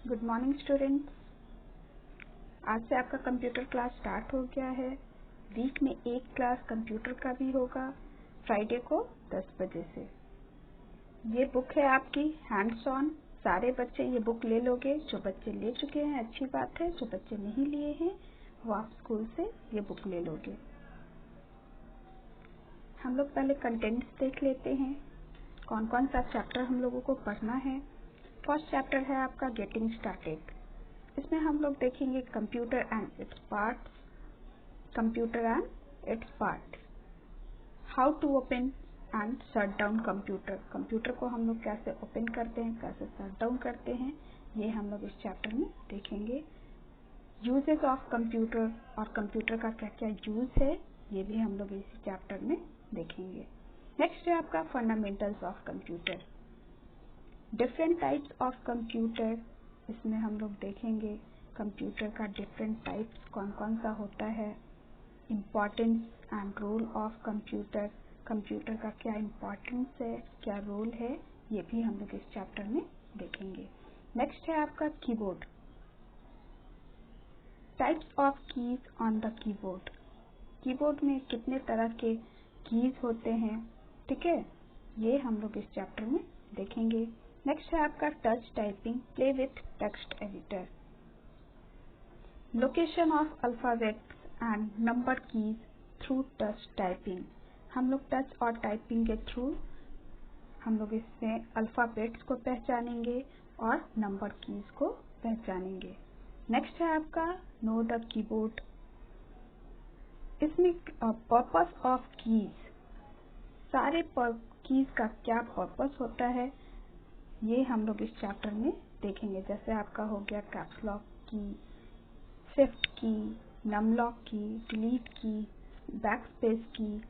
Good morning students. आज से आपका कंप्यूटर क्लास स्टार्ट हो गया है। वीक में एक क्लास कंप्यूटर का भी होगा, फ्राइडे को 10 बजे से। ये बुक है आपकी हैंड्स ऑन। सारे बच्चे ये बुक ले लोगे। जो बच्चे ले चुके हैं अच्छी बात है, जो बच्चे नहीं लिए हैं वो आप स्कूल से ये बुक ले लोगे। हम लोग पहले कंटेंट्स देख लेते हैं, कौन कौन सा चैप्टर हम लोगों को पढ़ना है। फर्स्ट चैप्टर है आपका गेटिंग स्टार्टेड। इसमें हम लोग देखेंगे computer and its parts, computer and its part, how to open and shut down computer. Computer को हम लोग कैसे ओपन करते हैं, कैसे शट डाउन करते हैं, ये हम लोग इस चैप्टर में देखेंगे। यूजेस ऑफ कंप्यूटर, और कंप्यूटर का क्या क्या यूज है ये भी हम लोग इस चैप्टर में देखेंगे। नेक्स्ट है आपका fundamentals of computer, different types of computer. इसमें हम लोग देखेंगे कंप्यूटर का डिफरेंट टाइप्स कौन कौन सा होता है, importance and role of computer, computer का क्या इम्पोर्टेंस है, क्या रोल है, ये भी हम लोग इस चैप्टर में देखेंगे। नेक्स्ट है आपका keyboard, types of keys on the keyboard. Keyboard में कितने तरह के कीज होते हैं, ठीक है, ये हम लोग इस चैप्टर में देखेंगे। नेक्स्ट है आपका touch typing, play with text editor, location of alphabets and number keys through touch typing. हम लोग टच और टाइपिंग के थ्रू हम लोग इसमें अल्फाबेट्स को पहचानेंगे और नंबर कीज को पहचानेंगे। नेक्स्ट है आपका नो द कीबोर्ड। इसमें पर्पस ऑफ कीज, सारे कीज का क्या पर्पस होता है ये हम लोग इस चैप्टर में देखेंगे। जैसे आपका हो गया कैप्स लॉक की, शिफ्ट की, नम लॉक की, डिलीट की, बैक स्पेस की,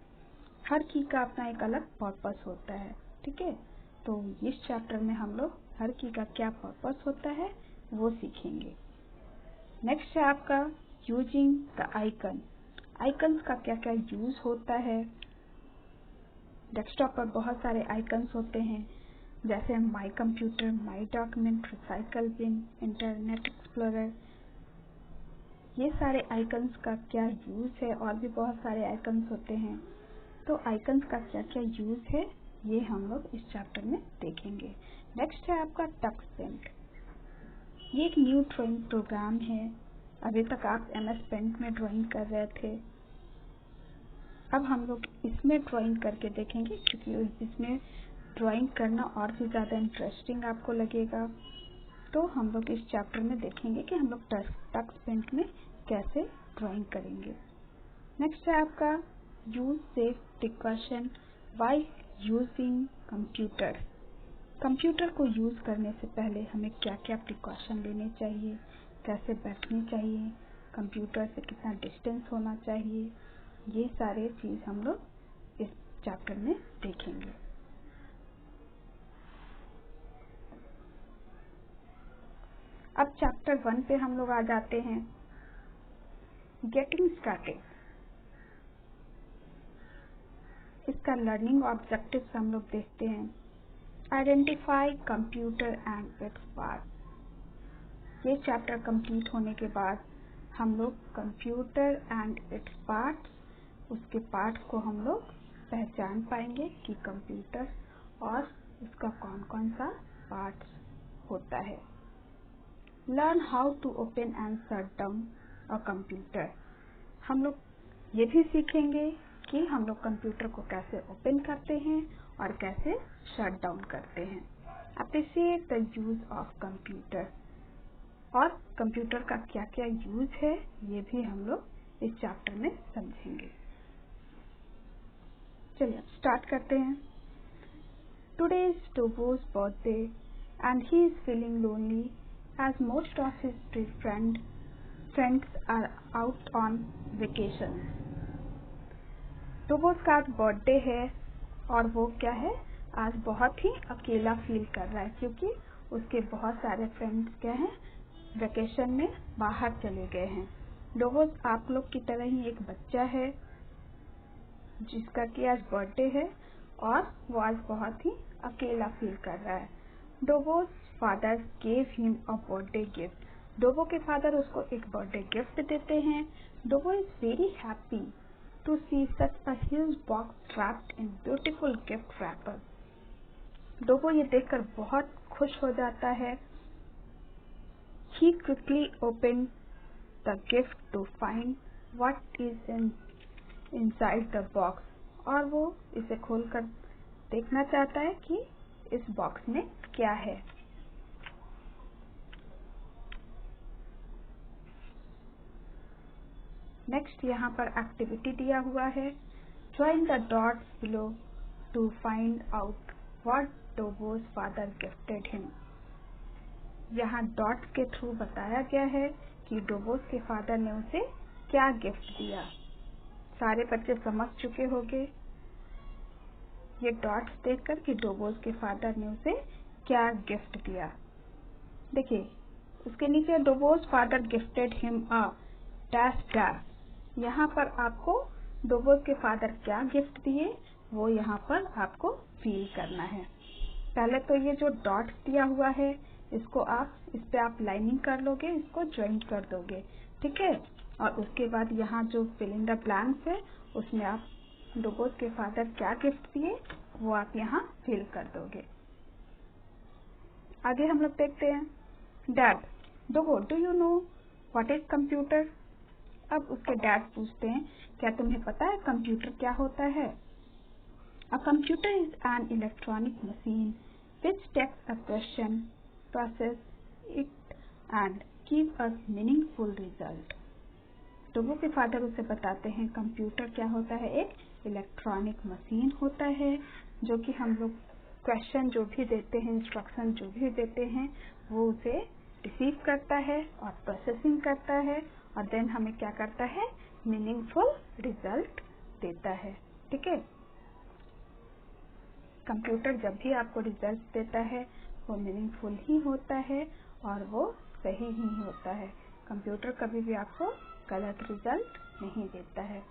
हर की का अपना एक अलग पर्पस होता है, ठीक है। तो इस चैप्टर में हम लोग हर की का क्या पर्पस होता है वो सीखेंगे। नेक्स्ट है आपका यूजिंग द आइकन, आइकन्स का क्या क्या यूज होता है। डेस्कटॉप पर बहुत सारे आइकन्स होते हैं, जैसे my computer, my document, recycle bin, internet explorer. ये सारे आइकन्स का क्या यूज है, और भी बहुत सारे आइकन्स होते हैं। तो आइकन्स का क्या क्या यूज है ये हम लोग इस चैप्टर में देखेंगे। नेक्स्ट है आपका टक्स पेंट, ये एक न्यू ड्राइंग प्रोग्राम है। अभी तक आप MS पेंट में ड्राइंग कर रहे थे, अब हम लोग इसमें ड्राइंग करके देखेंगे, क्योंकि इसमें ड्राइंग करना और भी ज़्यादा इंटरेस्टिंग आपको लगेगा। तो हम लोग इस चैप्टर में देखेंगे कि हम लोग टक्स पेंट में कैसे ड्राइंग करेंगे। नेक्स्ट है आपका use safe precaution while using computer. Computer को यूज करने से पहले हमें क्या क्या प्रिकॉशन लेने चाहिए, कैसे बैठनी चाहिए, कंप्यूटर से कितना डिस्टेंस होना चाहिए, ये सारे चीज हम लोग इस चैप्टर में देखेंगे। अब चैप्टर 1 पे हम लोग आ जाते हैं, गेटिंग स्टार्टेड। इसका लर्निंग ऑब्जेक्टिव्स हम लोग देखते हैं। Identify computer and its part. ये चैप्टर कंप्लीट होने के बाद हम लोग कंप्यूटर एंड इट्स पार्ट, उसके पार्ट्स को हम लोग पहचान पाएंगे कि कंप्यूटर और उसका कौन कौन सा पार्ट्स होता है। Learn how to open and shut down a computer. हम लोग ये भी सीखेंगे कि हम लोग कंप्यूटर को कैसे ओपन करते हैं और कैसे शट डाउन करते हैं। Appreciate the use of computer, और कंप्यूटर का क्या क्या यूज है ये भी हम लोग इस चैप्टर में समझेंगे। चलिए स्टार्ट करते हैं। Today is Tobo's birthday and he is feeling lonely as most of his friends are out on vacation. Tobo's का आज बर्थडे है और वो क्या है, आज बहुत ही अकेला फील कर रहा है, क्योंकि उसके बहुत सारे फ्रेंड्स क्या हैं, वेकेशन में बाहर चले गए हैं। टोबोस आप लोग की तरह ही एक बच्चा है जिसका कि आज बर्थडे है और वो आज बहुत ही अकेला फील कर रहा है। डोबो's father gave him a birthday gift. डोबो के फादर उसको एक बर्थडे गिफ्ट देते हैं. डोबो is very happy to see such a huge box wrapped in beautiful gift wrapper. डोबो ये देखकर बहुत खुश हो जाता है. He quickly opened the gift to find what is inside the box. और वो इसे खोलकर देखना चाहता है कि इस बॉक्स में क्या है. नेक्स्ट यहाँ पर एक्टिविटी दिया हुआ है. Join the dots below to find out what Dobo's father gifted him. यहाँ डॉट्स के थ्रू बताया गया है कि डोबोस के फादर ने उसे क्या गिफ्ट दिया. सारे बच्चे समझ चुके होंगे ये डॉट्स देखकर कि डोबोस के फादर ने उसे क्या गिफ्ट दिया. देखिए उसके नीचे Dobo's father gifted him a dash dash. यहाँ पर आपको डोबोस के फादर क्या गिफ्ट दिए वो यहाँ पर आपको फील करना है. पहले तो ये जो डॉट्स दिया हुआ है इसको इस पे आप लाइनिंग कर लोगे, इसको ज्वाइन कर दोगे. ठीक है. और उसके बाद यहाँ जो फिल इन द ब्लैंक्स है उसमें आप डोबोस के फादर क्या गिफ्ट दिए वो आप यहाँ फिल कर दोगे. आगे हम लोग देखते हैं. Dad, डोबो do you know what is computer. अब उसके डैड पूछते हैं क्या तुम्हें पता है कंप्यूटर क्या होता है. A computer is an electronic machine which takes a question, process it and give us meaningful result. डोबो के फादर उसे बताते हैं कंप्यूटर क्या होता है. एक इलेक्ट्रॉनिक मशीन होता है जो कि हम लोग क्वेश्चन जो भी देते हैं, इंस्ट्रक्शन जो भी देते हैं वो उसे रिसीव करता है और प्रोसेसिंग करता है और देन हमें क्या करता है, मीनिंगफुल रिजल्ट देता है. ठीक है. कंप्यूटर जब भी आपको रिजल्ट देता है वो मीनिंगफुल ही होता है और वो सही ही होता है. कंप्यूटर कभी भी आपको गलत रिजल्ट नहीं देता है.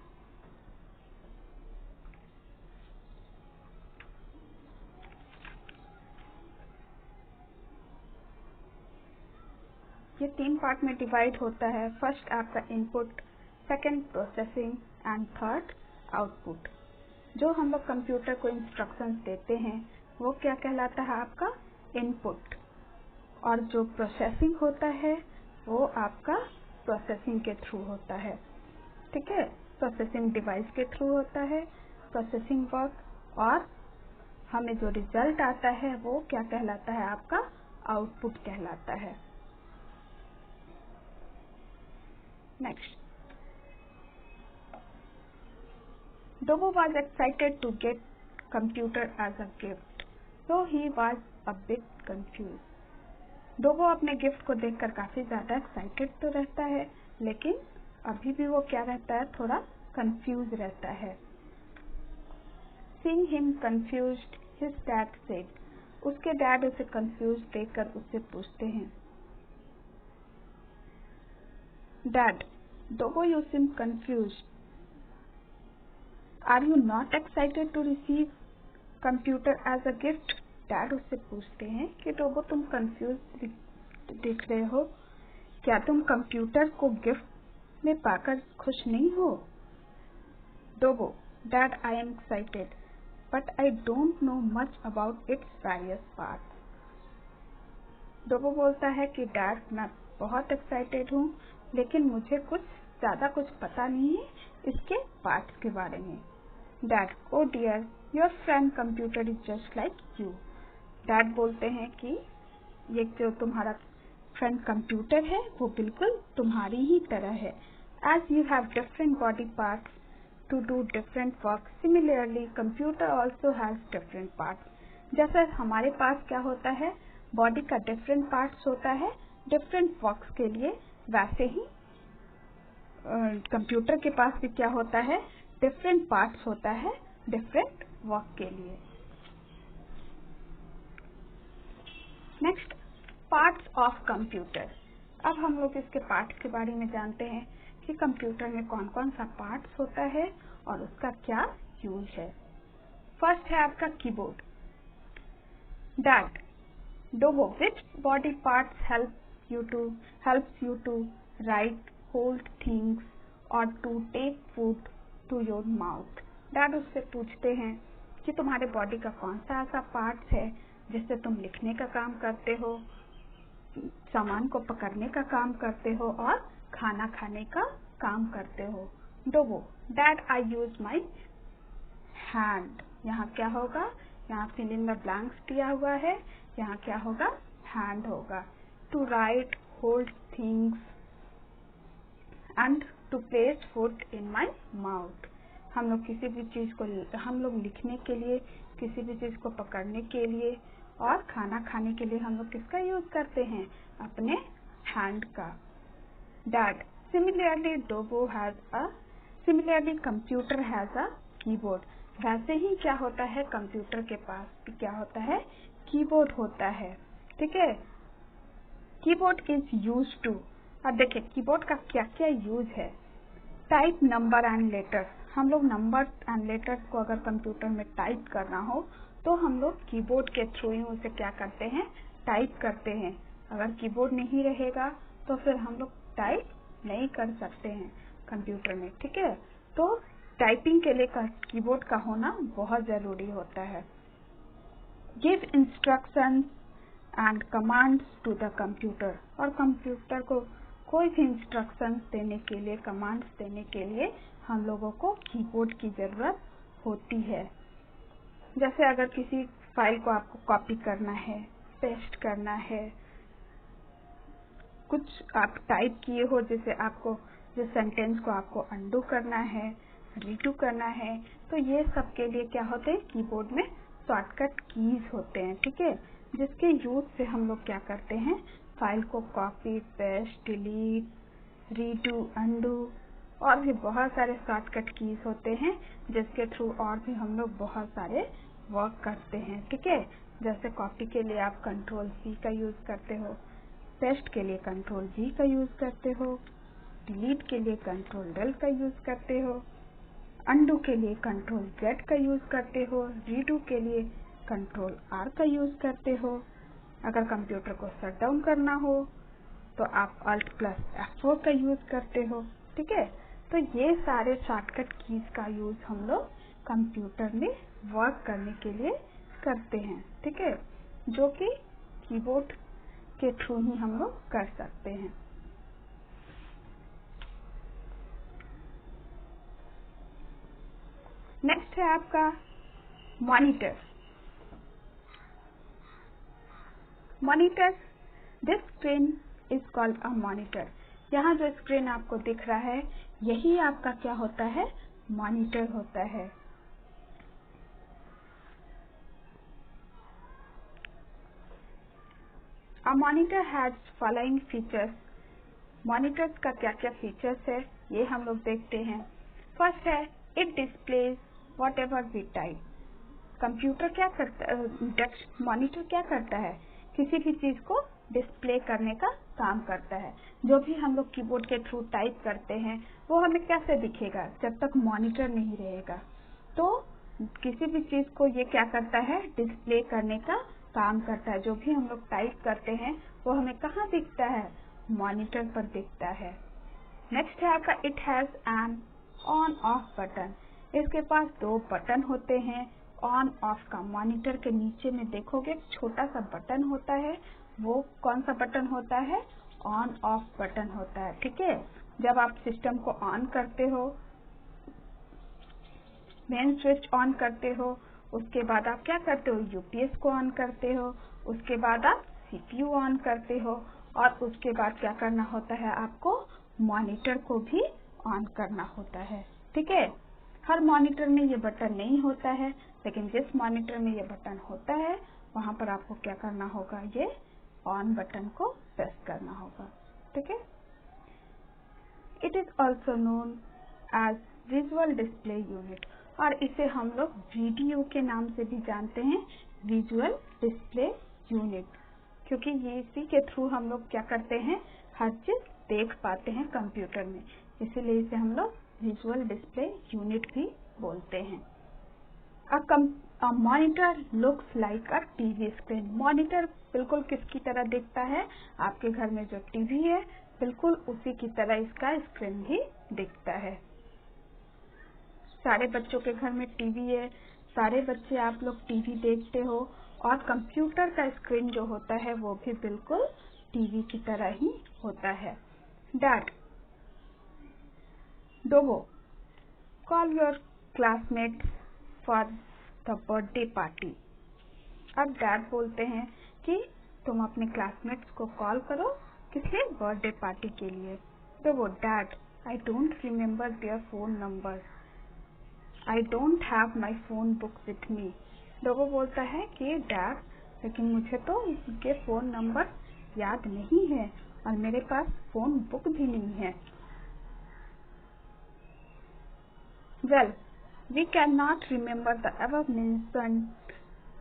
ये 3 पार्ट में डिवाइड होता है. फर्स्ट आपका input, second processing and third output. जो हम लोग कंप्यूटर को इंस्ट्रक्शंस देते हैं वो क्या कहलाता है, आपका इनपुट. और जो प्रोसेसिंग होता है वो आपका प्रोसेसिंग के थ्रू होता है. ठीक है. प्रोसेसिंग डिवाइस के थ्रू होता है प्रोसेसिंग वर्क. और हमें जो रिजल्ट आता है वो क्या कहलाता है, आपका आउटपुट कहलाता है. Next. Dobo was excited to get computer as a gift, so he was a bit confused. डोबो अपने गिफ्ट को देखकर काफी ज्यादा एक्साइटेड तो रहता है लेकिन अभी भी वो क्या रहता है, थोड़ा कंफ्यूज रहता है. Seeing him confused, his dad said. उसके डैड उसे कंफ्यूज देखकर उससे पूछते हैं, dad, डोबो you seem confused. Are you not excited to receive computer as a gift? Dad उससे पूछते हैं कि डोबो तुम कंफ्यूज दिख रहे हो, क्या तुम कंप्यूटर को गिफ्ट में पाकर खुश नहीं हो. Dobo, dad I am excited but I don't know much about its various parts. Dobo बोलता है कि डैड मैं बहुत एक्साइटेड हूँ लेकिन मुझे कुछ पता नहीं है इसके पार्ट्स के बारे में. Dad, oh dear, your friend computer is just like you. Dad बोलते हैं कि ये जो तुम्हारा फ्रेंड कंप्यूटर है वो बिल्कुल तुम्हारी ही तरह है. As you have different body parts to do different work, similarly computer also has different parts. जैसे हमारे पास क्या होता है, बॉडी का डिफरेंट पार्ट्स होता है डिफरेंट वर्क्स के लिए, वैसे ही कंप्यूटर के पास भी क्या होता है, डिफरेंट पार्ट्स होता है डिफरेंट वर्क के लिए. Next, parts of computer. अब हम लोग इसके पार्ट्स के बारे में जानते हैं कि कंप्यूटर में कौन कौन सा पार्ट्स होता है और उसका क्या यूज है. फर्स्ट है आपका keyboard. Dad, Dobo, which body parts helps you to write, hold things or to take food to your mouth? Dad उससे पूछते हैं कि तुम्हारे बॉडी का कौन सा ऐसा पार्ट है जिससे तुम लिखने का काम करते हो, सामान को पकड़ने का काम करते हो और खाना खाने का काम करते हो। Dobo, dad I use my hand. यहाँ क्या होगा, यहाँ फिल इन द ब्लैंक्स दिया हुआ है, यहाँ क्या होगा, हैंड होगा। To write, hold things and to place food in my mouth. हम लोग किसी भी चीज को, हम लोग लिखने के लिए, किसी भी चीज को पकड़ने के लिए और खाना खाने के लिए हम लोग किसका यूज करते हैं, अपने हैंड का। Dad, similarly computer has a keyboard. वैसे ही क्या होता है, कंप्यूटर के पास भी क्या होता है, कीबोर्ड होता है। ठीक है, कीबोर्ड इज यूज टू, अब देखिए कीबोर्ड का क्या क्या यूज है। टाइप नंबर एंड लेटर, हम लोग नंबर एंड लेटर्स को अगर कंप्यूटर में टाइप करना हो तो हम लोग कीबोर्ड के थ्रू ही उसे क्या करते हैं, टाइप करते हैं। अगर कीबोर्ड नहीं रहेगा तो फिर हम लोग टाइप नहीं कर सकते हैं कंप्यूटर में। ठीक है, तो टाइपिंग के लिए कीबोर्ड का होना बहुत जरूरी होता है। Give instructions and commands to the computer, और कंप्यूटर को कोई भी इंस्ट्रक्शंस देने के लिए, कमांड्स देने के लिए हम लोगों को कीबोर्ड की जरूरत होती है। जैसे अगर किसी फाइल को आपको कॉपी करना है, पेस्ट करना है, कुछ आप टाइप किए हो, जैसे आपको जिस सेंटेंस को आपको अंडू करना है, रीडू करना है, तो ये सब के लिए क्या होते हैं, कीबोर्ड में शॉर्टकट कीज होते हैं। ठीक है, जिसके यूज से हम लोग क्या करते हैं, फाइल को copy, paste, delete, redo, undo और भी बहुत सारे शॉर्टकट कीज होते हैं जिसके थ्रू और भी हम लोग बहुत सारे वर्क करते हैं। ठीक है, जैसे कॉपी के लिए आप कंट्रोल C का यूज करते हो, पेस्ट के लिए कंट्रोल V का यूज करते हो, डिलीट के लिए कंट्रोल Del का यूज करते हो, अंडू के लिए कंट्रोल Z का यूज करते हो, रीडू के लिए कंट्रोल R का यूज करते हो। अगर कंप्यूटर को शट डाउन करना हो तो आप Alt+F4 का यूज करते हो। ठीक है, तो ये सारे शॉर्टकट कीज का यूज हम लोग कंप्यूटर में वर्क करने के लिए करते हैं। ठीक है, जो कि कीबोर्ड के थ्रू ही हम लोग कर सकते हैं। नेक्स्ट है आपका monitor. Monitor, this screen is called a monitor. यहाँ जो स्क्रीन आपको दिख रहा है यही आपका क्या होता है, मॉनिटर होता है। A monitor has following features. Monitors का क्या क्या फीचर्स है ये हम लोग देखते हैं। फर्स्ट है, it displays whatever we type. Computer क्या करता है, मॉनिटर क्या करता है, किसी भी चीज को डिस्प्ले करने का काम करता है। जो भी हम लोग कीबोर्ड के थ्रू टाइप करते हैं वो हमें कैसे दिखेगा, जब तक मॉनिटर नहीं रहेगा। तो किसी भी चीज को ये क्या करता है, डिस्प्ले करने का काम करता है। जो भी हम लोग टाइप करते हैं वो हमें कहाँ दिखता है, मॉनिटर पर दिखता है। नेक्स्ट है आपका, it has an on off button. इसके पास दो बटन होते हैं, ऑन ऑफ का। मॉनिटर के नीचे में देखोगे छोटा सा बटन होता है, वो कौन सा बटन होता है, ऑन ऑफ बटन होता है। ठीक है, जब आप सिस्टम को ऑन करते हो, मेन स्विच ऑन करते हो, उसके बाद आप क्या करते हो, यूपीएस को ऑन करते हो, उसके बाद आप सीपीयू ऑन करते हो और उसके बाद क्या करना होता है, आपको मॉनिटर को भी ऑन करना होता है। ठीक है, हर मॉनिटर में ये बटन नहीं होता है, लेकिन जिस मॉनिटर में ये बटन होता है वहां पर आपको क्या करना होगा, ये ऑन बटन को प्रेस करना होगा। ठीक है, it is also known as visual display unit, और इसे हम लोग वीडीयू के नाम से भी जानते हैं, विजुअल डिस्प्ले यूनिट, क्योंकि ये इसी के थ्रू हम लोग क्या करते हैं, हर चीज देख पाते हैं कंप्यूटर में, इसीलिए इसे हम लोग विजुअल डिस्प्ले यूनिट भी बोलते हैं। A monitor looks like a TV screen. Monitor बिल्कुल किसकी तरह दिखता है? आपके घर में जो टीवी है बिल्कुल उसी की तरह इसका स्क्रीन भी दिखता है। सारे बच्चों के घर में टीवी है, सारे बच्चे आप लोग टीवी देखते हो और कंप्यूटर का स्क्रीन जो होता है वो भी बिल्कुल टीवी की तरह ही होता है। Dad, Dogo, call your classmates for the birthday party. अब डैड बोलते हैं कि तुम अपने क्लासमेट्स को कॉल करो, किस लिए? बर्थडे पार्टी के लिए। Dogo, dad, I don't remember their phone number, I don't have my phone book with me. Dogo बोलता है कि डैड, लेकिन मुझे तो उनके फोन नंबर याद नहीं है और मेरे पास फोन बुक भी नहीं है। Well, we cannot remember the above mentioned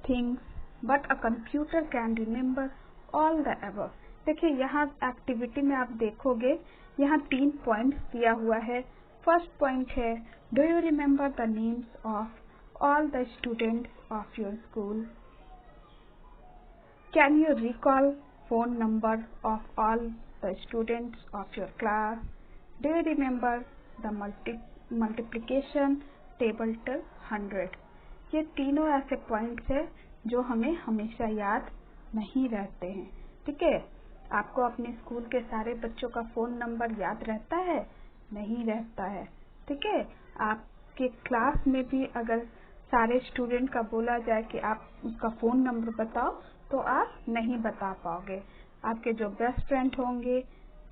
things, but a computer can remember all the above. देखिए यहाँ एक्टिविटी में आप देखोगे यहाँ 3 पॉइंट्स दिया हुआ है। फर्स्ट पॉइंट है, do you remember the names of all the students of your school? Can you recall phone number of all the students of your class? Do you remember the multiplication table till 100? ये तीनों ऐसे points है जो हमें हमेशा याद नहीं रहते हैं। ठीक है, आपको अपने स्कूल के सारे बच्चों का फोन नंबर याद रहता है? नहीं रहता है। ठीक है, आपके क्लास में भी अगर सारे स्टूडेंट का बोला जाए कि आप उसका फोन नंबर बताओ तो आप नहीं बता पाओगे। आपके जो बेस्ट फ्रेंड होंगे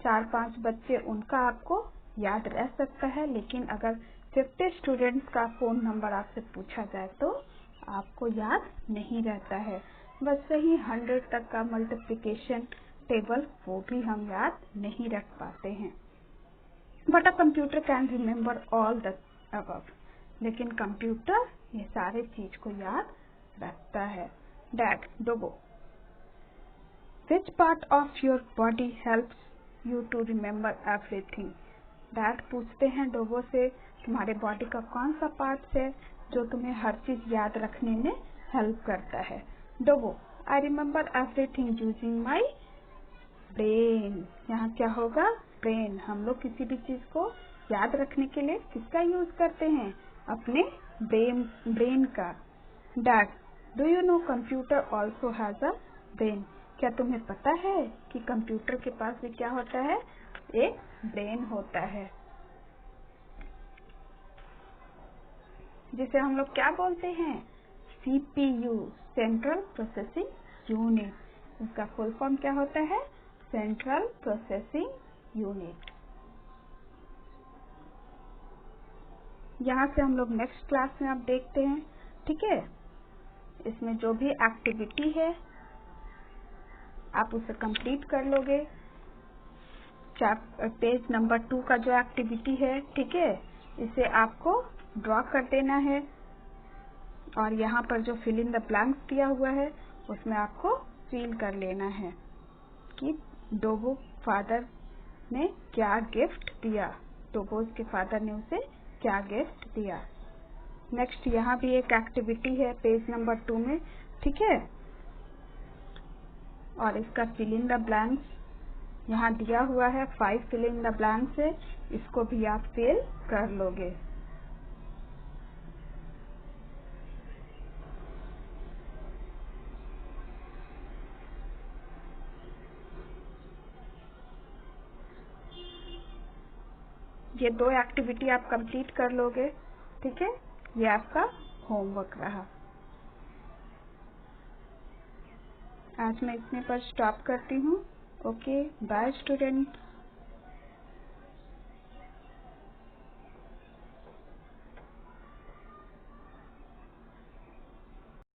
4-5 बच्चे, उनका आपको याद रह सकता है, लेकिन अगर 50 स्टूडेंट्स का फोन नंबर आपसे पूछा जाए तो आपको याद नहीं रहता है। वैसे ही 100 तक का मल्टीप्लिकेशन टेबल वो भी हम याद नहीं रख पाते हैं। But a computer can remember all the above, लेकिन कंप्यूटर ये सारे चीज को याद रखता है। Dad, Dogo, which part of your body helps you to remember everything? Dad पूछते हैं डोगो से, तुम्हारे बॉडी का कौन सा पार्ट है जो तुम्हें हर चीज याद रखने में हेल्प करता है? Dogo, I remember everything using my brain. यहाँ क्या होगा? ब्रेन। हम लोग किसी भी चीज को याद रखने के लिए किसका यूज करते हैं? अपने ब्रेन का। Dad, do you know computer also has a brain? क्या तुम्हें पता है कि कंप्यूटर के पास भी क्या होता है? एक ब्रेन होता है, जिसे हम लोग क्या बोलते हैं? CPU, central processing unit. उसका फुल फॉर्म क्या होता है? Central processing unit. यहाँ से हम लोग नेक्स्ट क्लास में अब देखते हैं। ठीक है, इसमें जो भी एक्टिविटी है आप उसे कंप्लीट कर लोगे। पेज नंबर 2 का जो एक्टिविटी है, ठीक है, इसे आपको ड्रॉ कर देना है और यहाँ पर जो फिल इन द ब्लैंक्स दिया हुआ है उसमें आपको फिल कर लेना है कि डोगो फादर ने क्या गिफ्ट दिया, डोगोज के फादर ने उसे क्या गिफ्ट दिया। नेक्स्ट यहाँ भी एक एक्टिविटी है पेज नंबर 2 में। ठीक है, और इसका फिल इन द ब्लैंक्स यहाँ दिया हुआ है, 5 फिल इन द ब्लैंक्स है, इसको भी आप फिल कर लोगे। ये 2 एक्टिविटी आप कंप्लीट कर लोगे। ठीक है, ये आपका होमवर्क रहा। आज मैं इतने पर स्टॉप करती हूँ। Okay, bye student.